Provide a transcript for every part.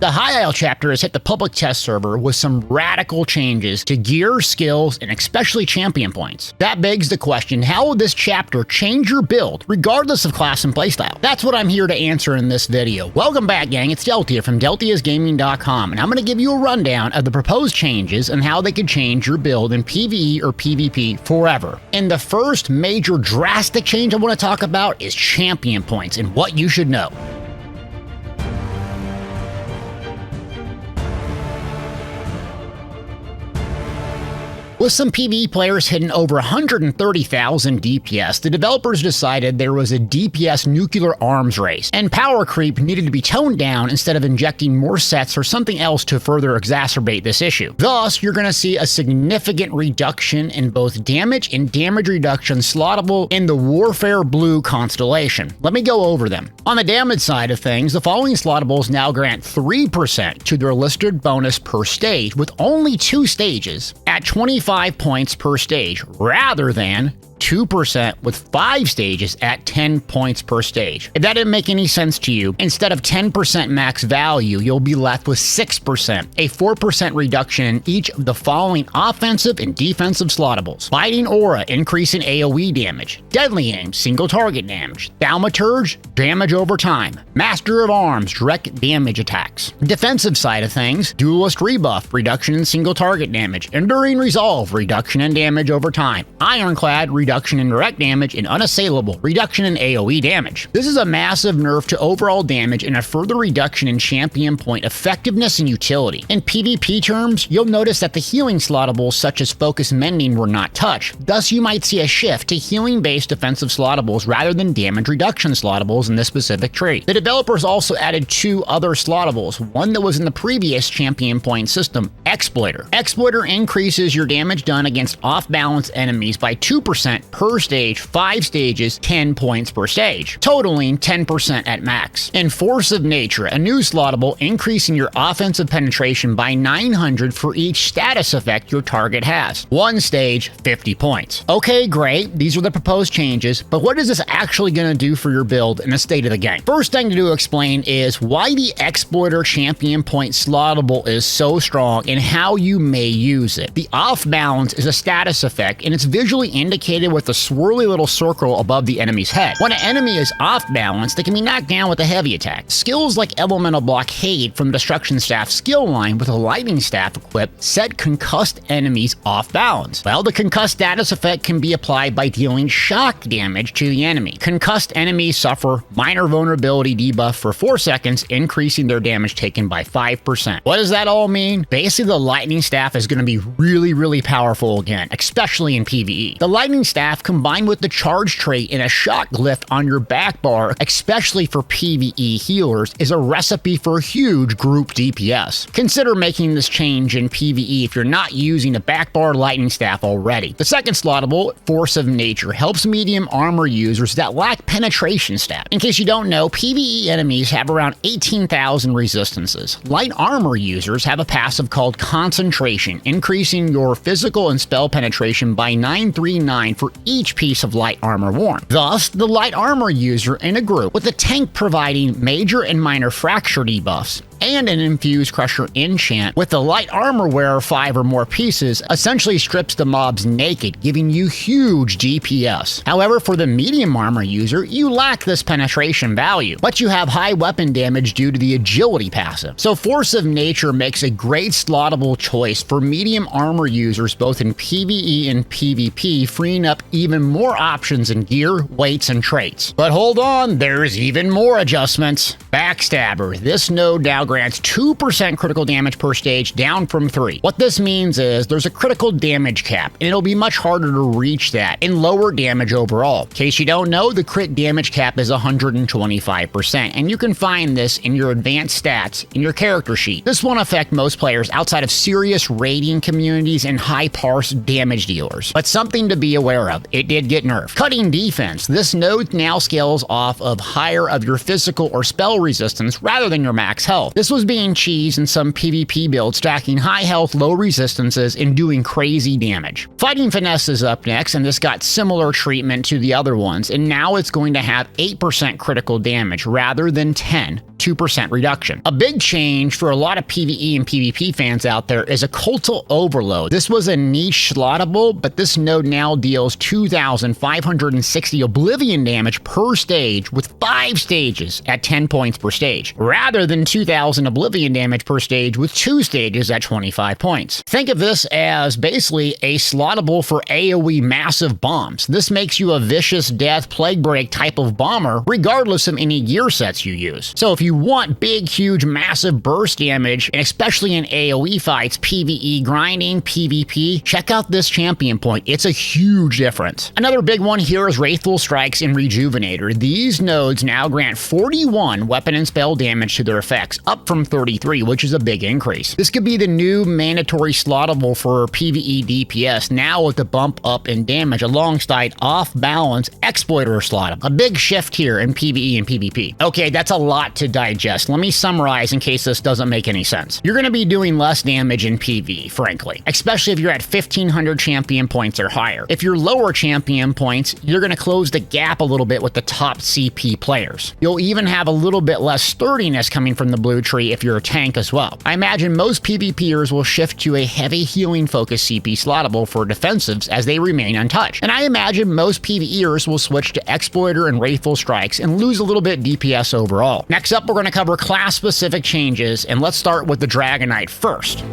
The High Isle chapter has hit the public test server with some radical changes to gear, skills, and especially champion points. That begs the question, how will this chapter change your build, regardless of class and playstyle? That's what I'm here to answer in this video. Welcome back, gang. It's Deltia from Deltiasgaming.com, and I'm going to give you a rundown of the proposed changes and how they could change your build in PvE or PvP forever. And the first major drastic change I want to talk about is champion points and what you should know. With some PvE players hitting over 130,000 DPS, the developers decided there was a DPS nuclear arms race, and power creep needed to be toned down instead of injecting more sets or something else to further exacerbate this issue. Thus, you're going to see a significant reduction in both damage and damage reduction slottable in the Warfare Blue constellation. Let me go over them. On the damage side of things, the following slottables now grant 3% to their listed bonus per stage, with only 2 stages at 25 points per stage, rather than 2% with 5 stages at 10 points per stage. If that didn't make any sense to you, instead of 10% max value, you'll be left with 6%, a 4% reduction in each of the following offensive and defensive slottables. Biting Aura, increase in AoE damage. Deadly Aim, single target damage. Thaumaturge, damage over time. Master of Arms, direct damage attacks. Defensive side of things, Duelist Rebuff, reduction in single target damage. Enduring Resolve, reduction in damage over time. Ironclad, reduction in direct damage, and Unassailable, reduction in AoE damage. This is a massive nerf to overall damage and a further reduction in champion point effectiveness and utility. In PvP terms, you'll notice that the healing slottables such as Focus Mending were not touched. Thus, you might see a shift to healing-based defensive slottables rather than damage reduction slottables in this specific tree. The developers also added 2 other slottables, one that was in the previous champion point system, Exploiter. Exploiter increases your damage done against off-balance enemies by 2% per stage, 5 stages, 10 points per stage, totaling 10% at max. And Force of Nature, a new slottable increasing your offensive penetration by 900 for each status effect your target has. 1 stage, 50 points. Okay, great, these are the proposed changes, but what is this actually going to do for your build in the state of the game? First thing to explain is why the Exploiter champion point slottable is so strong and how you may use it. The off balance is a status effect, and it's visually indicated with a swirly little circle above the enemy's head. When an enemy is off balance, they can be knocked down with a heavy attack. Skills like Elemental Blockade from Destruction Staff skill line with a Lightning Staff equipped set concussed enemies off balance. Well, the concussed status effect can be applied by dealing shock damage to the enemy. Concussed enemies suffer minor vulnerability debuff for 4 seconds, increasing their damage taken by 5%. What does that all mean? Basically, the Lightning Staff is going to be really powerful again, especially in PvE. The Lightning Staff combined with the charge trait and a shock glyph on your back bar, especially for PvE healers, is a recipe for huge group DPS. Consider making this change in PvE if you're not using a back bar Lightning Staff already. The second slottable, Force of Nature, helps medium armor users that lack penetration stat. In case you don't know, PvE enemies have around 18,000 resistances. Light armor users have a passive called Concentration, increasing your physical and spell penetration by 939 for each piece of light armor worn. Thus, the light armor user in a group with a tank providing major and minor fracture debuffs and an infused crusher enchant with the light armor wearer 5 or more pieces essentially strips the mobs naked, giving you huge DPS. However, for the medium armor user, you lack this penetration value, but you have high weapon damage due to the agility passive. So Force of Nature makes a great slottable choice for medium armor users both in PvE and PvP, freeing up even more options in gear, weights, and traits. But hold on, there's even more adjustments. Backstabber. This node now grants 2% critical damage per stage, down from 3. What this means is there's a critical damage cap, and it'll be much harder to reach that, and lower damage overall. In case you don't know, the crit damage cap is 125%, and you can find this in your advanced stats in your character sheet. This won't affect most players outside of serious raiding communities and high parse damage dealers, but something to be aware of, it did get nerfed. Cutting defense. This node now scales off of higher of your physical or spell resistance rather than your max health. This was being cheesed in some PvP builds, stacking high health, low resistances, and doing crazy damage. Fighting Finesse is up next, and this got similar treatment to the other ones, and now it's going to have 8% critical damage rather than 10, 2% reduction. A big change for a lot of PvE and PvP fans out there is Occultal Overload. This was a niche slottable, but this node now deals 2,560 Oblivion damage per stage with 5 stages at 10 points per stage, rather than 2,000 Oblivion damage per stage with 2 stages at 25 points. Think of this as basically a slottable for AoE massive bombs. This makes you a Vicious Death Plague Break type of bomber regardless of any gear sets you use. So if you want big, huge, massive burst damage, and especially in AoE fights, PvE grinding, PvP, check out this champion point. It's a huge difference. Another big one here is Wrathful Strikes and Rejuvenator. These nodes now grant 41 weapon and spell damage to their effects, up from 33, which is a big increase. This could be the new mandatory slottable for PvE DPS, now with the bump up in damage alongside off-balance Exploiter slottable. A big shift here in PvE and PvP. Okay, that's a lot to digest. Let me summarize in case this doesn't make any sense. You're going to be doing less damage in PvE, frankly, especially if you're at 1,500 champion points or higher. If you're lower champion points, you're going to close the gap a little bit with the top CP players. You'll even have a little bit less sturdiness coming from the blue tree if you're a tank as well. I imagine most PvPers will shift to a heavy healing focused CP slottable for defensives as they remain untouched. And I imagine most PvEers will switch to Exploiter and Wrathful Strikes and lose a little bit DPS overall. Next up, we're going to cover class specific changes, and let's start with the Dragonknight first.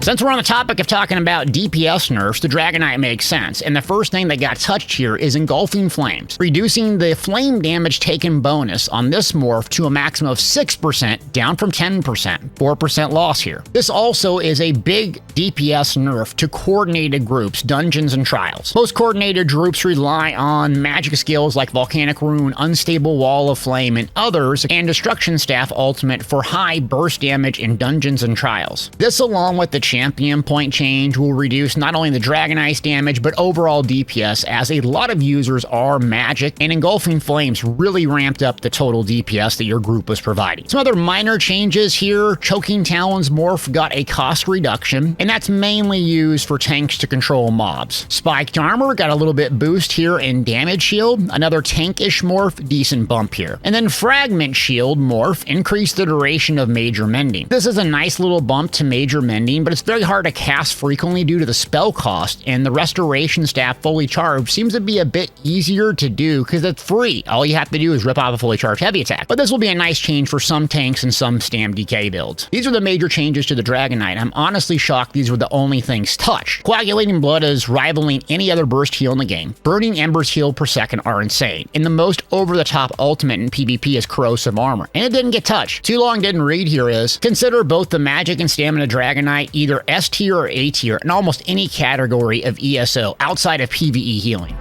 Since we're on the topic of talking about DPS nerfs, the Dragonknight makes sense, and the first thing that got touched here is Engulfing Flames, reducing the flame damage taken bonus on this morph to a maximum of 6%, down from 10%, 4% loss here. This also is a big DPS nerf to coordinated groups, dungeons, and trials. Most coordinated groups rely on magic skills like Volcanic Rune, Unstable Wall of Flame, and others, and Destruction Staff Ultimate for high burst damage in dungeons and trials. This, along with the champion point change, will reduce not only the Dragonknight's damage, but overall DPS, as a lot of users are magic, and Engulfing Flames really ramped up the total DPS that your group was providing. Some other minor changes here: Choking Talons morph got a cost reduction, and that's mainly used for tanks to control mobs. Spiked Armor got a little bit boost here in Damage Shield, another tankish morph, decent bump here. And then Fragment Shield morph increased the duration of Major Mending. This is a nice little bump to Major Mending, but it's very hard to cast frequently due to the spell cost, and the Restoration Staff fully charged seems to be a bit easier to do because it's free. All you have to do is rip off a fully charged heavy attack. But this will be a nice change for some tanks and some Stam DK builds. These are the major changes to the Dragonknight. I'm honestly shocked these were the only things touched. Coagulating Blood is rivaling any other burst heal in the game. Burning Embers healed per second are insane, and the most over-the-top ultimate in PvP is Corrosive Armor, and it didn't get touched. Too long didn't read here is: consider both the magic and stamina Dragonknight either S tier or A tier in almost any category of ESO outside of PvE healing.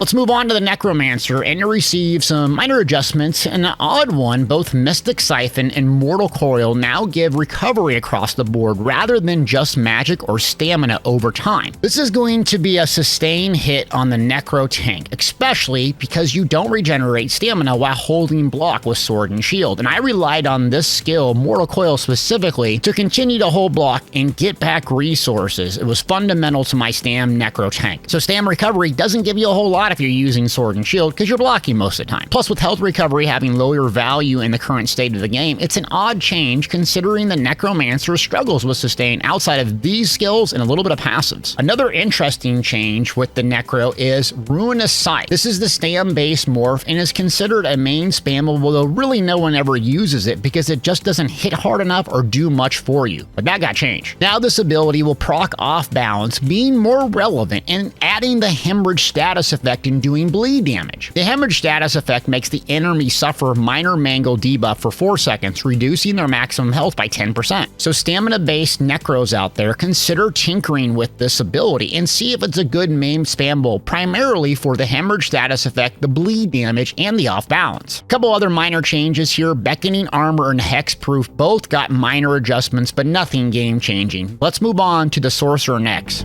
Let's move on to the Necromancer, and to receive some minor adjustments. An odd one: both Mystic Siphon and Mortal Coil now give recovery across the board rather than just magic or stamina over time. This is going to be a sustained hit on the Necro tank, especially because you don't regenerate stamina while holding block with Sword and Shield, and I relied on this skill, Mortal Coil specifically, to continue to hold block and get back resources. It was fundamental to my Stam Necro tank. So Stam recovery doesn't give you a whole lot if you're using Sword and Shield, because you're blocking most of the time. Plus, with health recovery having lower value in the current state of the game, it's an odd change considering the Necromancer struggles with sustain outside of these skills and a little bit of passives. Another interesting change with the Necro is Ruinous Sight. This is the Stam-based morph and is considered a main spammable, though really no one ever uses it because it just doesn't hit hard enough or do much for you. But that got changed. Now this ability will proc off balance, being more relevant and adding the Hemorrhage status effect in doing bleed damage. The Hemorrhage status effect makes the enemy suffer minor mangle debuff for 4 seconds, reducing their maximum health by 10%. So stamina-based Necros out there, consider tinkering with this ability and see if it's a good main spammable, primarily for the Hemorrhage status effect, the bleed damage, and the off balance. A couple other minor changes here: Beckoning Armor and Hexproof both got minor adjustments, but nothing game-changing. Let's move on to the Sorcerer next.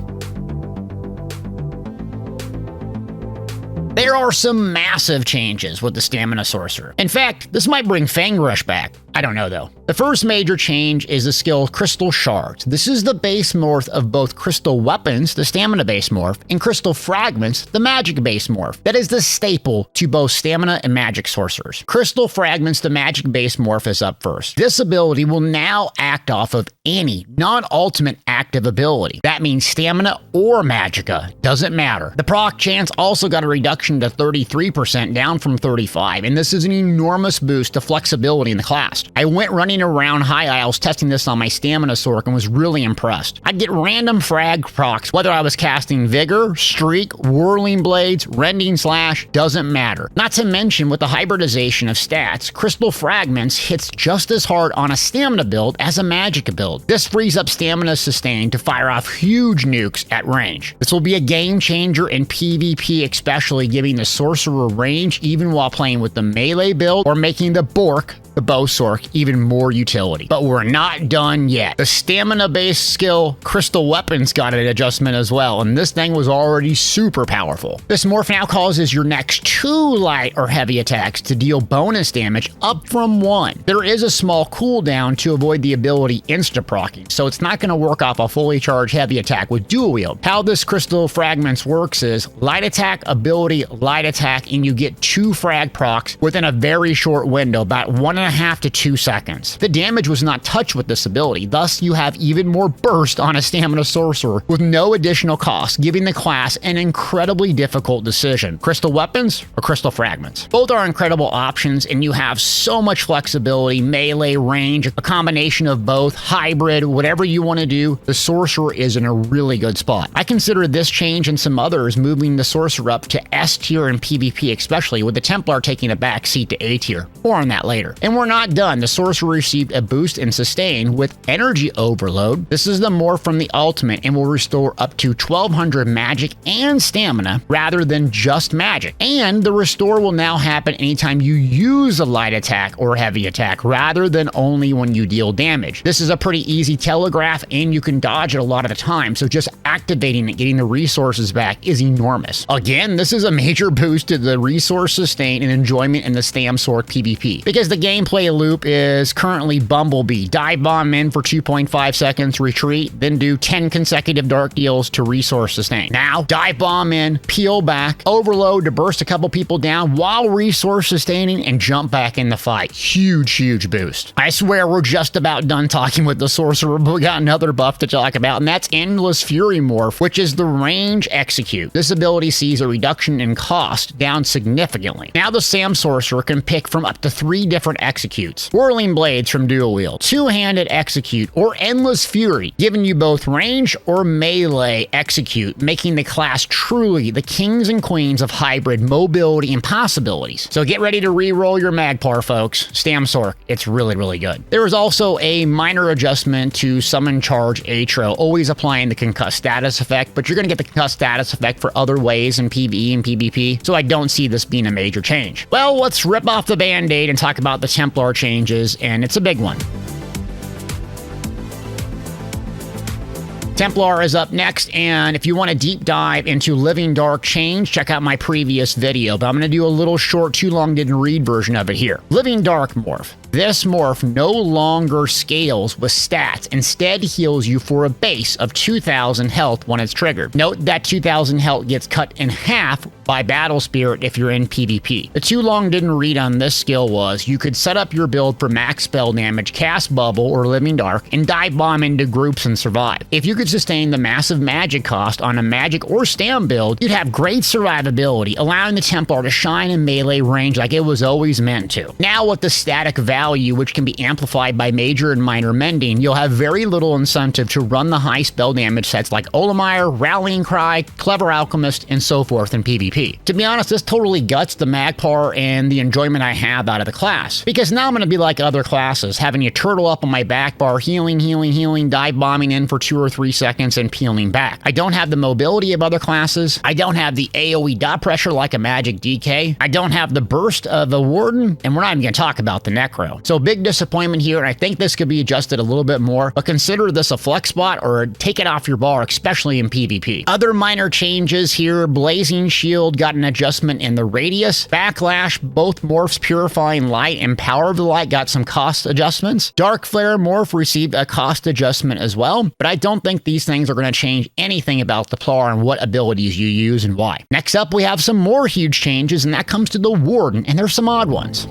There are some massive changes with the Stamina Sorcerer. In fact, this might bring Fang Rush back. I don't know though. The first major change is the skill Crystal Shards. This is the base morph of both Crystal Weapons, the stamina base morph, and Crystal Fragments, the magic base morph. That is the staple to both stamina and magic sorcerers. Crystal Fragments, the magic base morph, is up first. This ability will now act off of any non-ultimate active ability. That means stamina or magicka, doesn't matter. The proc chance also got a reduction to 33%, down from 35%, and this is an enormous boost to flexibility in the class. I went running around high isles testing this on my stamina sorc and was really impressed. I'd get random frag procs, whether I was casting Vigor, Streak, Whirling Blades, Rending Slash, doesn't matter. Not to mention, with the hybridization of stats, Crystal Fragments hits just as hard on a stamina build as a magicka build. This frees up stamina sustain to fire off huge nukes at range. This will be a game changer in PvP, especially giving the sorcerer range even while playing with the melee build, or making the Bork, the bow sorc, even more utility. But we're not done yet. The stamina-based skill Crystal Weapons got an adjustment as well, and this thing was already super powerful. This morph now causes your next 2 light or heavy attacks to deal bonus damage up from 1. There is a small cooldown to avoid the ability insta-procking, so it's not going to work off a fully charged heavy attack with dual wield. How this Crystal Fragments works is light attack, ability, light attack, and you get 2 frag procs within a very short window, about 1.5 to 2 seconds. The damage was not touched with this ability, thus you have even more burst on a stamina sorcerer with no additional cost, giving the class an incredibly difficult decision. Crystal Weapons or Crystal Fragments? Both are incredible options, and you have so much flexibility, melee, range, a combination of both, hybrid, whatever you want to do. The sorcerer is in a really good spot. I consider this change and some others moving the sorcerer up to S tier in PvP, especially with the Templar taking a back seat to A tier. More on that later. And we're not done. The sorcerer received a boost in sustain with Energy Overload. This is the morph from the ultimate and will restore up to 1200 magic and stamina rather than just magic. And the restore will now happen anytime you use a light attack or heavy attack rather than only when you deal damage. This is a pretty easy telegraph and you can dodge it a lot of the time, so just activating it, getting the resources back, is enormous. Again, this is a major boost to the resource sustain and enjoyment in the Stam Sorc PvP, because the gameplay loop is currently Bumblebee. Dive bomb in for 2.5 seconds, retreat, then do 10 consecutive dark deals to resource sustain. Now, dive bomb in, peel back, overload to burst a couple people down while resource sustaining, and jump back in the fight. Huge boost. I swear we're just about done talking with the sorcerer, but we got another buff to talk about, and that's Endless Fury morph, which is the range execute. This ability sees a reduction in cost down significantly. Now the Sam sorcerer can pick from up to 3 different executes. Whirling Blades from dual wield, two-handed execute, or Endless Fury, giving you both range or melee execute, making the class truly the kings and queens of hybrid mobility and possibilities. So get ready to re-roll your Magpar, folks. Stam Sorc, it's really good. There is also a minor adjustment to Summon Charge Atro, always applying the concuss status effect, but you're going to get the concuss status effect for other ways in PvE and PvP, so I don't see this being a major change. Well, let's rip off the band-aid and talk about the Templar changes, and it's a big one. Templar is up next, and if you want a deep dive into Living Dark Change, check out my previous video, but I'm going to do a little short, too long didn't read version of it here. Living Dark morph. This morph no longer scales with stats, instead heals you for a base of 2000 health when it's triggered. Note that 2000 health gets cut in half by Battle Spirit if you're in PvP. The too long didn't read on this skill was you could set up your build for max spell damage, cast Bubble or Living Dark, and dive bomb into groups and survive. If you could sustain the massive magic cost on a magic or stam build, you'd have great survivability, allowing the Templar to shine in melee range like it was always meant to. Now with the static value, which can be amplified by major and minor mending, you'll have very little incentive to run the high spell damage sets like Olimire, Rallying Cry, Clever Alchemist, and so forth in PvP. To be honest, this totally guts the Magpar and the enjoyment I have out of the class, because now I'm going to be like other classes, having you turtle up on my back bar, healing, dive bombing in for 2 or 3 seconds, and peeling back. I don't have the mobility of other classes. I don't have the AoE dot pressure like a Magic DK. I don't have the burst of the Warden, and we're not even going to talk about the Necro. solo. So big disappointment here, and I think this could be adjusted a little bit more, but consider this a flex spot or take it off your bar, especially in PvP. Other minor changes here, Blazing Shield got an adjustment in the radius. Backlash, both morphs Purifying Light and Power of the Light got some cost adjustments. Dark Flare morph received a cost adjustment as well, but I don't think these things are going to change anything about the Plar and what abilities you use and why. Next up, we have some more huge changes, and that comes to the Warden, and there's some odd ones.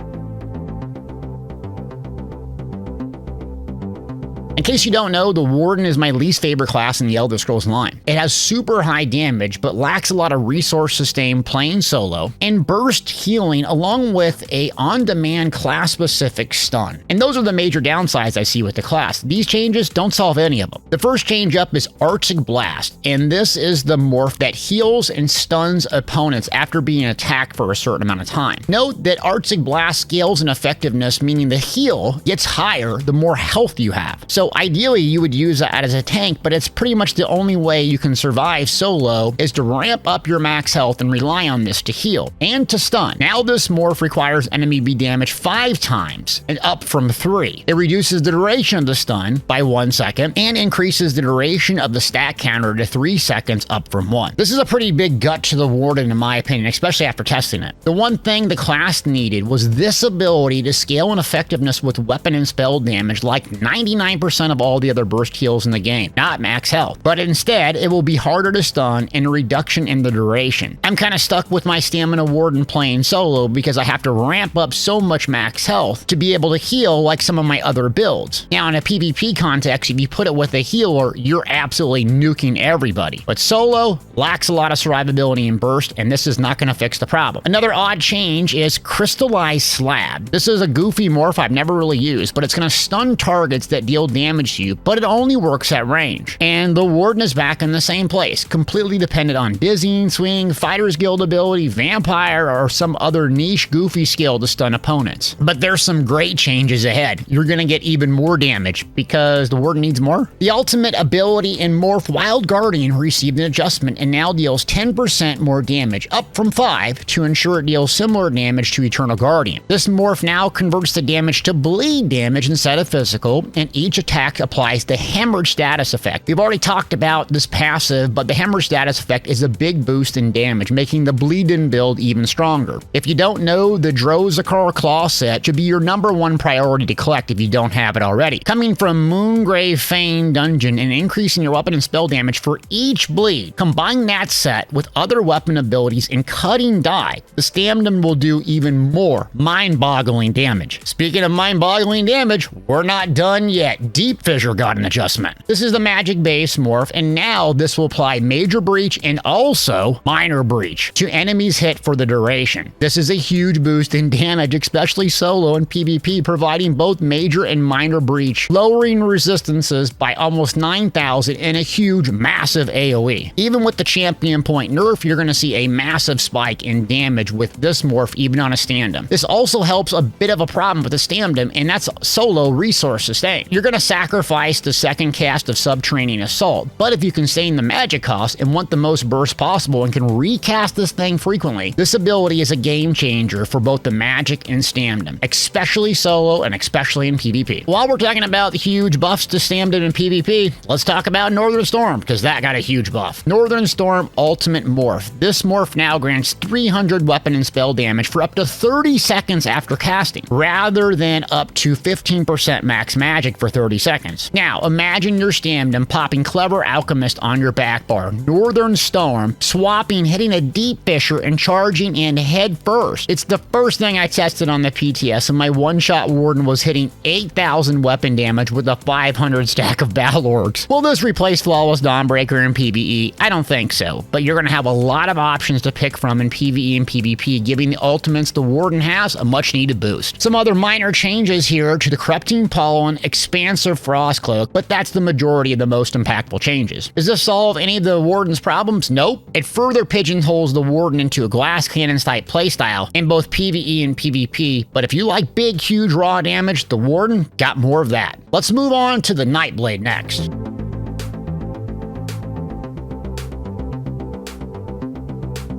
In case you don't know, the Warden is my least favorite class in the Elder Scrolls line. It has super high damage, but lacks a lot of resource sustain playing solo, and burst healing along with a on-demand class-specific stun. And those are the major downsides I see with the class. These changes don't solve any of them. The first change up is Arctic Blast, and this is the morph that heals and stuns opponents after being attacked for a certain amount of time. Note that Arctic Blast scales in effectiveness, meaning the heal gets higher the more health you have. So ideally, you would use that as a tank, but it's pretty much the only way you can survive solo is to ramp up your max health and rely on this to heal and to stun. Now this morph requires enemy be damaged 5 times and up from 3. It reduces the duration of the stun by 1 second and increases the duration of the stat counter to 3 seconds up from 1. This is a pretty big gut to the Warden in my opinion, especially after testing it. The one thing the class needed was this ability to scale in effectiveness with weapon and spell damage like 99% of all the other burst heals in the game, not max health. But instead, it will be harder to stun and a reduction in the duration. I'm kind of stuck with my Stamina Warden playing solo because I have to ramp up so much max health to be able to heal like some of my other builds. Now in a PvP context, if you put it with a healer, you're absolutely nuking everybody. But solo lacks a lot of survivability and burst, and this is not going to fix the problem. Another odd change is Crystallized Slab. This is a goofy morph I've never really used, but it's going to stun targets that deal damage to you, but it only works at range. And the Warden is back in the same place, completely dependent on Dizzying, Swing, Fighter's Guild ability, Vampire, or some other niche goofy skill to stun opponents. But there's some great changes ahead. You're going to get even more damage because the Warden needs more. The ultimate ability in Morph Wild Guardian received an adjustment and now deals 10% more damage, up from 5, to ensure it deals similar damage to Eternal Guardian. This morph now converts the damage to bleed damage instead of physical, and each attack applies the Hemorrhage status effect. We've already talked about this passive, but the Hemorrhage status effect is a big boost in damage, making the bleed-in build even stronger. If you don't know, the Drozakar Claw set should be your #1 priority to collect if you don't have it already. Coming from Moongrave Fane Dungeon and increasing your weapon and spell damage for each bleed, combine that set with other weapon abilities and Cutting Die, the Stamdom will do even more mind-boggling damage. Speaking of mind-boggling damage, we're not done yet. Deep Fissure got an adjustment. This is the magic base morph, and now this will apply Major Breach and also Minor Breach to enemies hit for the duration. This is a huge boost in damage, especially solo and PvP, providing both Major and Minor Breach, lowering resistances by almost 9,000 and a huge, massive AoE. Even with the champion point nerf, you're going to see a massive spike in damage with this morph even on a Stamdom. This also helps a bit of a problem with the Stamdom, and that's solo resource sustain. You're going to sacrifice the second cast of Subterranean Assault, but if you can sustain the magic cost and want the most burst possible and can recast this thing frequently, this ability is a game changer for both the magic and Stamdom, especially solo and especially in PvP. While we're talking about the huge buffs to Stamdom in PvP, let's talk about Northern Storm, because that got a huge buff. Northern Storm Ultimate Morph. This morph now grants 300 weapon and spell damage for up to 30 seconds after casting, rather than up to 15% max magic for 30 seconds. Now, imagine your Stamdom popping Clever Alchemist on your back bar, Northern Storm, swapping, hitting a Deep Fissure, and charging in head first. It's the first thing I tested on the PTS, and my one-shot Warden was hitting 8,000 weapon damage with a 500 stack of Battle Orcs. Will this replace Flawless Dawnbreaker in PvE? I don't think so, but you're going to have a lot of options to pick from in PvE and PvP, giving the ultimates the Warden has a much-needed boost. Some other minor changes here to the Corrupting Pollen, Expansive Frostcloak, but that's the majority of the most impactful changes. Does this solve any of the Warden's problems? Nope. It further pigeonholes the Warden into a glass cannons type playstyle in both PvE and PvP, but if you like big, huge raw damage, the Warden got more of that. Let's move on to the Nightblade next.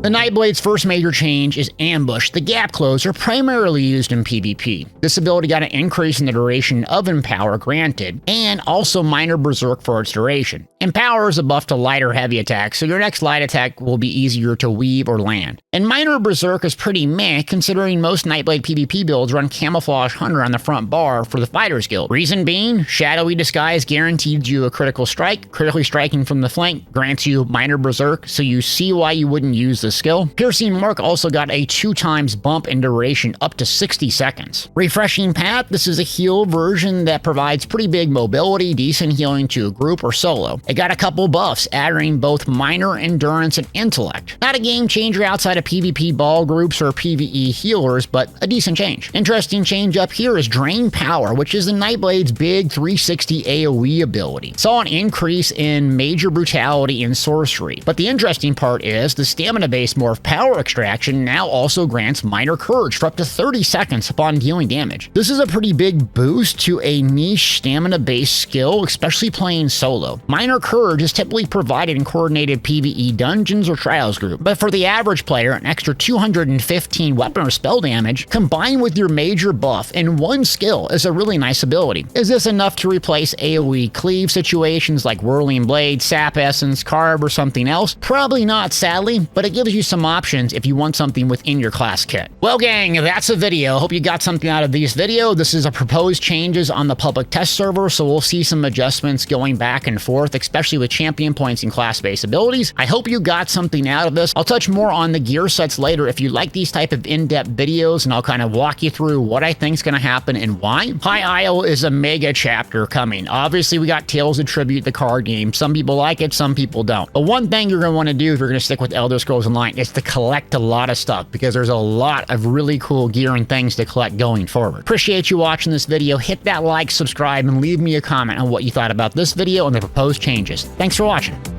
The The Nightblade's first major change is Ambush. The gap closer, primarily used in PvP. This ability got an increase in the duration of Empower granted, and also minor Berserk for its duration. Empower is a buff to light or heavy attacks, so your next light attack will be easier to weave or land. And minor Berserk is pretty meh, considering most Nightblade PvP builds run Camouflage Hunter on the front bar for the Fighters Guild. Reason being, Shadowy Disguise guarantees you a critical strike. Critically striking from the flank grants you minor Berserk, so you see why you wouldn't use the skill. Piercing Mark also got a 2x bump in duration up to 60 seconds. Refreshing Path, this is a heal version that provides pretty big mobility, decent healing to a group or solo. It got a couple buffs, adding both minor endurance and intellect. Not a game changer outside of PvP ball groups or PvE healers, but a decent change. Interesting change up here is Drain Power, which is the Nightblade's big 360 AoE ability. Saw an increase in major brutality and sorcery, but the interesting part is the stamina-based morph Power Extraction now also grants minor courage for up to 30 seconds upon dealing damage. This is a pretty big boost to a niche stamina-based skill, especially playing solo. Minor courage is typically provided in coordinated PvE dungeons or trials group, but for the average player, an extra 215 weapon or spell damage combined with your major buff in one skill is a really nice ability. Is this enough to replace AoE cleave situations like Whirling Blade, Sap Essence, Carb, or something else? Probably not, sadly, but it gives you some options if you want something within your class kit. Well gang, that's a video. Hope you got something out of this video. This is a proposed changes on the public test server, so we'll see some adjustments going back and forth, especially with champion points and class-based abilities. I hope you got something out of this. I'll touch more on the gear sets later if you like these type of in-depth videos, and I'll kind of walk you through what I think is going to happen and why. High Isle is a mega chapter coming. Obviously, we got Tales of Tribute, the card game. Some people like it, some people don't. But one thing you're going to want to do if you're going to stick with Elder Scrolls Online is to collect a lot of stuff, because there's a lot of really cool gear and things to collect going forward. Appreciate you watching this video. Hit that like, subscribe, and leave me a comment on what you thought about this video and the proposed changes. Thanks for watching.